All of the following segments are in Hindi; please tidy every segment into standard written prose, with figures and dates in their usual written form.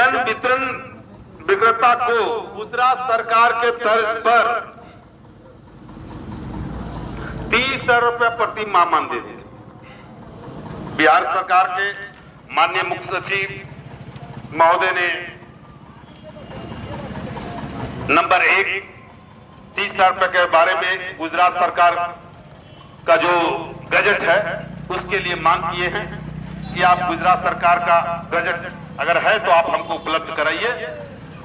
खाद्यान्न वितरण विक्रेता को गुजरात सरकार के तर्ज पर 30,000 रुपया प्रति माह मानदेय देंगे। बिहार सरकार के माननीय मुख्य सचिव महोदय ने नंबर 1 30,000 रुपये के बारे में गुजरात सरकार का जो गजट है उसके लिए मांग किए हैं कि आप गुजरात सरकार का गजट अगर है तो आप हमको उपलब्ध कराइए।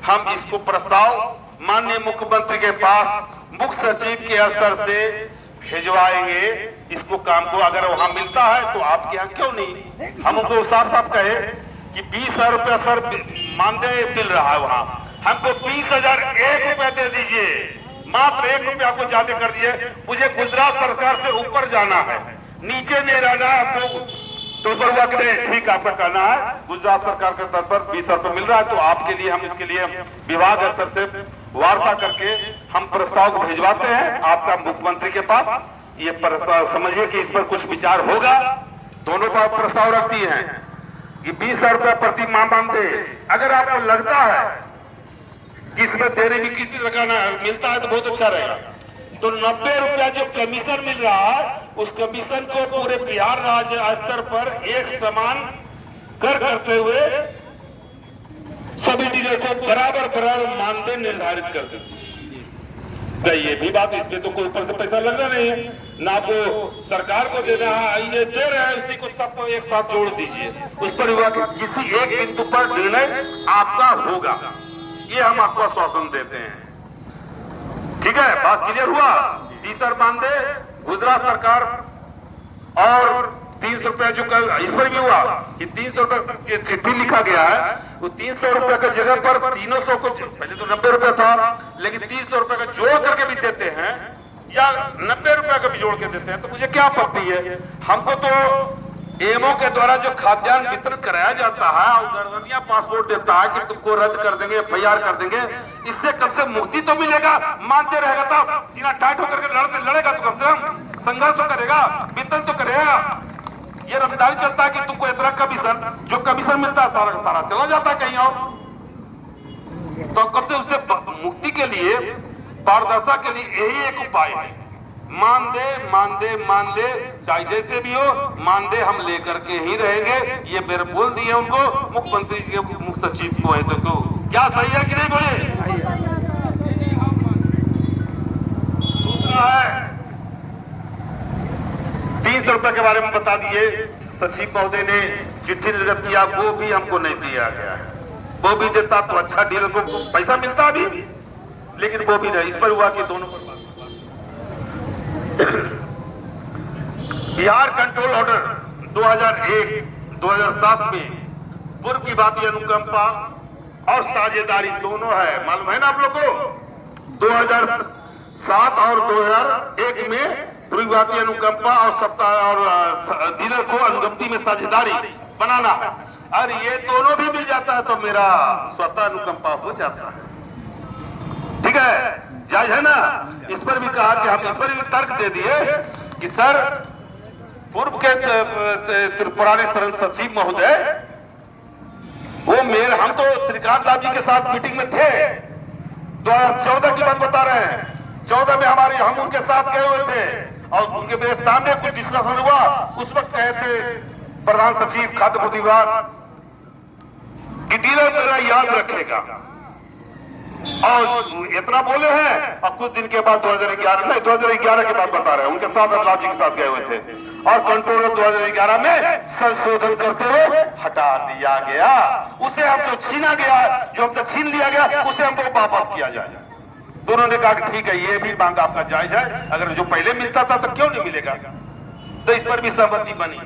हम इसको प्रस्ताव माननीय मुख्यमंत्री के पास मुख्य सचिव के स्तर से भिजवाएंगे। इसको काम को अगर वहां मिलता है तो आपके यहाँ क्यों नहीं। हम उनको साफ साफ कहे कि 20,000 रुपया सर मानदेय मिल रहा है, वहां हमको 20,001 रुपया दे दीजिए, मात्र 1 रुपया को ज्यादा कर दिए। मुझे गुजरात सरकार से ऊपर जाना है, नीचे नहीं रहना है। तो ठीक आपका कहना है गुजरात सरकार के स्तर पर 20,000 रुपये मिल रहा है, तो आपके लिए हम इसके लिए विभाग स्तर से वार्ता करके हम प्रस्ताव को भिजवाते हैं आपका मुख्यमंत्री के पास। ये प्रस्ताव समझिए कि इस पर कुछ विचार होगा। दोनों पर प्रस्ताव रखती हैं कि 20,000 रुपया प्रति माह मानदेय। अगर आपको लगता है कि इसमें देरी भी किसी तरह मिलता है तो बहुत अच्छा रहेगा। तो 90 रुपया जो कमीशन मिल रहा है उस कमीशन को पूरे बिहार राज्य स्तर पर एक समान कर करते हुए सभी डीलर को बराबर मानदेय निर्धारित कर देते। ये भी बात, इसमें तो कोई ऊपर से पैसा लगना नहीं है, ना आपको सरकार को देना है, ये दे रहे हैं इसी को सबको एक साथ जोड़ दीजिए। उस पर हुआ कि किसी एक बिंदु पर निर्णय आपका होगा, ये हम आपको आश्वासन देते हैं। ठीक है, बात क्लियर हुआ। 30,000 मानदेय गुजरात सरकार और 300 रुपया जो कल इस पर भी हुआ कि 300 रुपया चिट्ठी लिखा गया है, वो 300 रुपया की जगह पर 300 को, पहले तो 90 रुपया था लेकिन 300 रुपया का जोड़ करके भी देते हैं या 90 रुपया का भी जोड़ के देते हैं, तो मुझे क्या आपत्ति है। हमको तो एमओ के द्वारा जो खाद्यान्न वितरण कराया जाता है और गवर्नमेंट पासपोर्ट देता है कि तुमको रद्द कर देंगे, FIR कर देंगे, इससे कम से मुक्ति तो मिलेगा। मानते रहेगा तो सीना टाइट होकर के लड़ेगा तो कम से कम संघर्ष तो करेगा, वितरण तो करेगा। ये रफ्तारी चलता है कि तुमको इतना कमीशन, जो कमीशन मिलता है सारा का सारा चला जाता है कहीं और। तो कब से उससे मुक्ति के लिए, पारदर्शिता के लिए यही एक उपाय है, मानदेय मानदेय मानदेय, चाहे जैसे भी हो मानदेय हम लेकर के ही रहेंगे। ये मेरे बोल दिए उनको, मुख्यमंत्री जी के मुख्य सचिव को है, तो क्या सही है कि नहीं बोले। दूसरा है 300 रुपए के बारे में बता दिए, सचिव महोदय ने चिट्ठी निर्गत किया, वो भी हमको नहीं दिया गया है। वो भी देता तो अच्छा, डीलर को पैसा मिलता भी, लेकिन वो भी नहीं। इस पर हुआ कि दोनों पर बिहार कंट्रोल ऑर्डर 2001-2007 में पूर्व की बाती अनुकंपा और साझेदारी दोनों है, मालूम है ना आप लोग को। 2007 और 2001 में पूर्व बाती अनुकंपा और सप्ताह और डीलर को अनुगमती में साझेदारी बनाना है, और ये दोनों भी मिल जाता है तो मेरा स्वतः अनुकंपा हो जाता है। ठीक है, जायज है ना। इस पर भी कहा कि हम इस पर भी तर्क दे दिए कि सर पूर्व के त्रिपुरारी शरण सचिव महोदय, वो हम तो श्रीकांत लाल जी के साथ मीटिंग में थे, 2014 की बात बता रहे हैं। 14 में हम उनके साथ गए हुए थे और उनके मेरे सामने कुछ डिस्कशन हुआ। उस वक्त कहे थे प्रधान सचिव खाद्य विभाग कि डीलर मेरा याद रखेगा, और इतना बोले हैं। और कुछ दिन के बाद 2011 की बात बता रहे हैं, उनके साथ लाल जी के साथ गए हुए थे, और कंट्रोलर 2011 में संशोधन करते हुए हटा दिया गया। उसे हम जो छीना गया, जो हमसे छीन लिया गया, उसे हमको वापस किया जाए। दोनों ने कहा कि ठीक है, ये भी मांग आपका जायज है, अगर जो पहले मिलता था तो क्यों नहीं मिलेगा। तो इस पर भी सहमति बनी।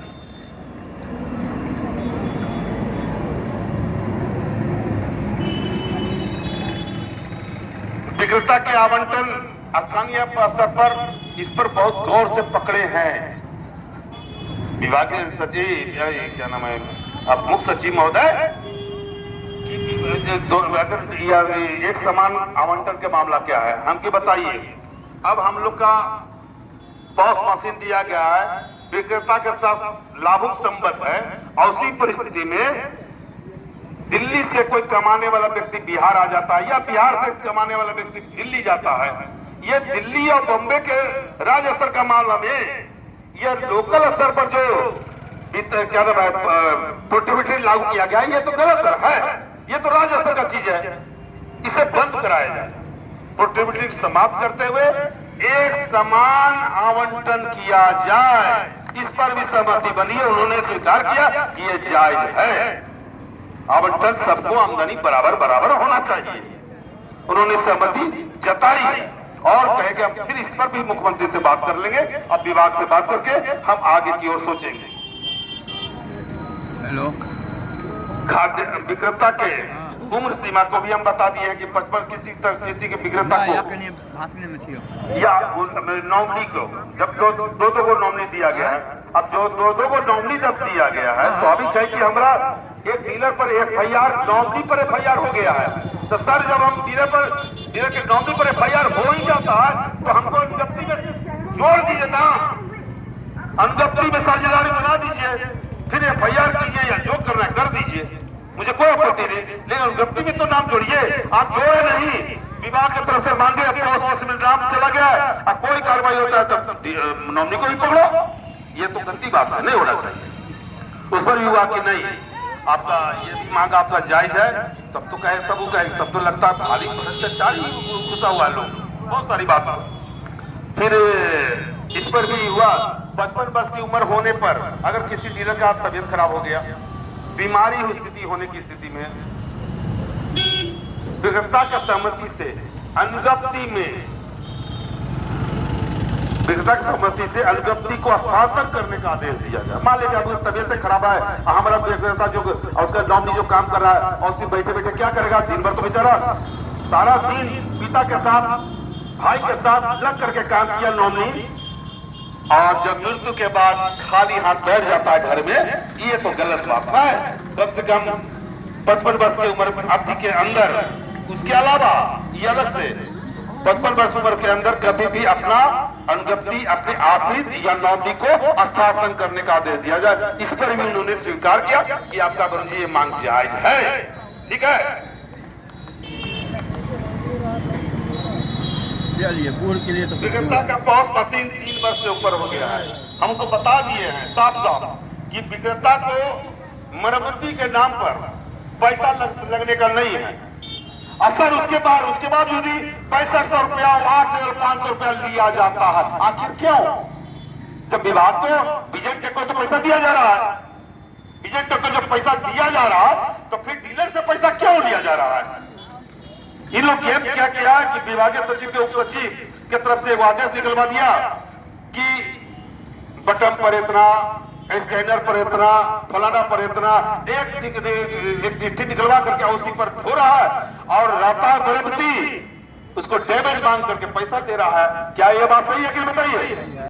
विक्रेता के आवंटन स्थानीय स्तर पर इस पर बहुत गौर से पकड़े हैं विभाग के सचिव, क्या नाम है, अब मुख्य सचिव महोदय, एक समान आवंटन के मामला क्या है हमके बताइए। अब हम लोग का पॉस मशीन दिया गया है, विक्रेता के साथ लाभुक संबंध है, और उसी परिस्थिति में दिल्ली से कोई कमाने वाला व्यक्ति बिहार आ जाता है या बिहार से कमाने वाला व्यक्ति दिल्ली जाता है, ये दिल्ली और बॉम्बे के राज्य स्तर का मामला में ये लोकल स्तर पर जो क्या नाम है प्रोहिबिटेड लागू किया गया, ये तो गलत है, ये तो राज्य स्तर का चीज है, इसे बंद कराया जाए। प्रोहिबिटेड समाप्त करते हुए एक समान आवंटन किया जाए, इस पर भी सहमति बनी है। उन्होंने स्वीकार किया कि ये जायज है, आवंटन सबको आमदनी बराबर बराबर होना चाहिए, उन्होंने सहमति जताई है और कहे कि हम फिर इस पर भी मुख्यमंत्री से बात कर लेंगे। अब विभाग से बात करके हम आगे की ओर सोचेंगे। हेलो, खाद्य विक्रेता के उम्र सीमा को भी हम बता दिए हैं कि 55 किसी के विक्रेता को भाषण में थी या नॉमिनी को जब दो को नॉमिनी दिया गया है, अब जो दो को नॉमिनी जब दिया गया है, स्वाभाविक है कि हमारा एक डीलर पर FIR नॉमिनी पर FIR हो गया है, तो सर जब हम डीलर के नॉमिनी पर FIR हो ही जाता है तो हमको अनुज्ञप्ति में जोड़ दीजिए ना, अनुज्ञप्ति में साझेदारी बना दीजिए, फिर FIR कीजिए या जो करना है कर दीजिए, मुझे कोई आपत्ति नहीं, लेकिन अनुज्ञप्ति में तो नाम जोड़िए। आप जोड़े नहीं, विभाग की तरफ से मांगे, उसमें नाम चला गया है, कोई कार्रवाई होता है तब नॉमिनी को भी पकड़ो, ये तो गलती बात है, नहीं होना चाहिए। उस पर युवा की नहीं, आपका ये भी मांग आपका जायज है, तब तो कहे, तब वो कहे, तब तो लगता है खाली भ्रष्टाचार ही घुसा हुआ है लोग, बहुत सारी बात। फिर इस पर भी हुआ 55 वर्ष की उम्र होने पर अगर किसी डीलर का तबीयत खराब हो गया, बीमारी स्थिति होने की स्थिति में विक्रेता का सहमति से अनुज्ञप्ति में विक्रेता की सहमति से अनुज्ञप्ति को हस्तांतरण करने का आदेश दिया जाए। मान लीजिए आपकी तबीयत खराब है, हमारा विक्रेता जो उसका नॉमिनी जो काम कर रहा है और सिर्फ बैठे बैठे क्या करेगा, दिन भर तो बेचारा सारा दिन पिता के साथ भाई के साथ लग करके काम किया नॉमिनी, और जब मृत्यु के बाद खाली हाथ बैठ जाता है घर में, ये तो गलत बात है। कम से कम 55 वर्ष की उम्र अवधि के अंदर, उसके अलावा ये अलग से 55 वर्ष उम्र के अंदर कभी भी अपना अनुज्ञप्ति अपने आश्रित या नॉमिनी को हस्तांतरण करने का आदेश दिया जाए। इस पर भी उन्होंने स्वीकार किया कि आपका वरुण जी ये मांग जायज है, ठीक है। पूर्व के लिए तो विक्रेता का पॉस मशीन 3 वर्ष से ऊपर हो गया है, हमको बता दिए हैं साफ साफ कि विक्रेता को मरम्मती के नाम पर पैसा लगने का नहीं है असर। उसके बाद यदि 6500 रुपया 800 और 500 रुपया लिया जाता है, आखिर क्यों? जब विभाग को विजन टेक को तो पैसा दिया जा रहा है, विजन टेक को जब पैसा दिया जा रहा है तो फिर डीलर से पैसा क्यों लिया जा रहा है? इन लोग क्या किया कि विभागीय सचिव के उप सचिव के तरफ से एक आदेश निकलवा दिया कि बटन पर इतना, स्कैनर पर इतना, फलाना पर इतना, एक चिट्ठी निकलवा करके उसी पर हो रहा है और रहता है मरम्मती, उसको डैमेज मांग करके पैसा दे रहा है। क्या ये बात सही है कि बताइए?